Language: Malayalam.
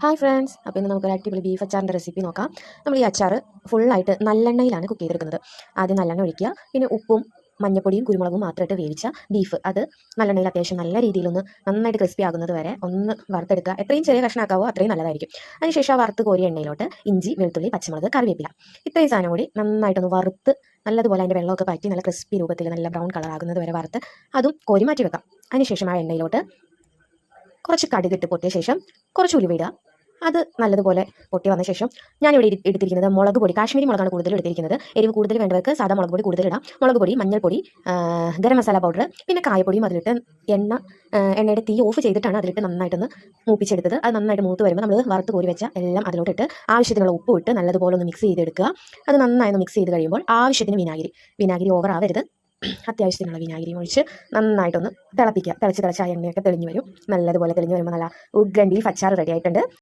ഹായ് ഫ്രണ്ട്സ്, അപ്പോൾ ഇന്ന് നമുക്കൊരു അടിപൊളി ബീഫ് അച്ചാറിൻ്റെ റെസിപ്പി നോക്കാം. നമ്മൾ ഈ അച്ചാർ ഫുള്ളായിട്ട് നല്ലെണ്ണയിലാണ് കുക്ക് ചെയ്തെടുക്കുന്നത്. ആദ്യം നല്ലെണ്ണ ഒഴിക്കുക, പിന്നെ ഉപ്പും മഞ്ഞപ്പൊടിയും കുരുമുളകും മാത്രമായിട്ട് വേവിച്ച ബീഫ് അത് നല്ലെണ്ണയിൽ അത്യാവശ്യം നല്ല രീതിയിലൊന്ന് നന്നായിട്ട് ക്രിസ്പി ആകുന്നത് വരെ ഒന്ന് വറുത്തെടുക്കുക. എത്രയും ചെറിയ കഷ്ണമാക്കാവോ അത്രയും നല്ലതായിരിക്കും. അതിനുശേഷം ആ വറുത്ത് കോരിയ എണ്ണയിലോട്ട് ഇഞ്ചി, വെളുത്തുള്ളി, പച്ചമുളക്, കറിവേപ്പില ഇത്രയും സാധനം കൂടി നന്നായിട്ടൊന്ന് വറുത്ത് നല്ലതുപോലെ അതിൻ്റെ വെള്ളമൊക്കെ പറ്റി നല്ല ക്രിസ്പി രൂപത്തിൽ നല്ല ബ്രൗൺ കളർ ആകുന്നത് വരെ വറുത്ത് അതും കോരി മാറ്റി വെക്കാം. അതിനുശേഷം ആ എണ്ണയിലോട്ട് കുറച്ച് കടുകിട്ട് പൊട്ടിയ ശേഷം കുറച്ച് ഉലുവ, അത് നല്ലതുപോലെ പൊട്ടി വന്ന ശേഷം ഞാനിവിടെ എടുത്തിരിക്കുന്നത് മുളക് പൊടി, കാശ്മീരി മുളകാണ് കൂടുതൽ എടുത്തിരിക്കുന്നത്. എരിവ് കൂടുതൽ വേണ്ടവർക്ക് സാധാ മുളക് പൊടി കൂടുതൽ ഇടാം. മുളക് പൊടി, മഞ്ഞൾപ്പൊടി, ഗരം മസാല പൗഡർ, പിന്നെ കായപ്പൊടിയും അതിലിട്ട് എണ്ണയുടെ തീ ഓഫ് ചെയ്തിട്ടാണ് അതിലിട്ട് നന്നായിട്ടൊന്ന് മൂപ്പിച്ചെടുത്തത്. അത് നന്നായിട്ട് മൂത്ത് വരുമ്പോൾ നമ്മൾ വറുത്ത് കോരി വെച്ച എല്ലാം അതിലോട്ടിട്ട് ആവശ്യത്തിനുള്ള ഉപ്പ് ഇട്ട് നല്ലതുപോലെ ഒന്ന് മിക്സ് ചെയ്തെടുക്കുക. അത് നന്നായി ഒന്ന് മിക്സ് ചെയ്ത് കഴിയുമ്പോൾ ആവശ്യത്തിന് വിനാഗിരി ഓവർ ആവരുത്, അത്യാവശ്യത്തിനുള്ള വിനാഗിരിയും ഒഴിച്ച് നന്നായിട്ടൊന്ന് തിളപ്പിക്കുക. തിളച്ച് ആ എണ്ണയൊക്കെ തെളിഞ്ഞ് വരും. നല്ലതുപോലെ തെളിഞ്ഞ് വരുമ്പോൾ നല്ല ഉഗ്രൻ ബീഫ് അച്ചാർ റെഡി ആയിട്ടുണ്ട്.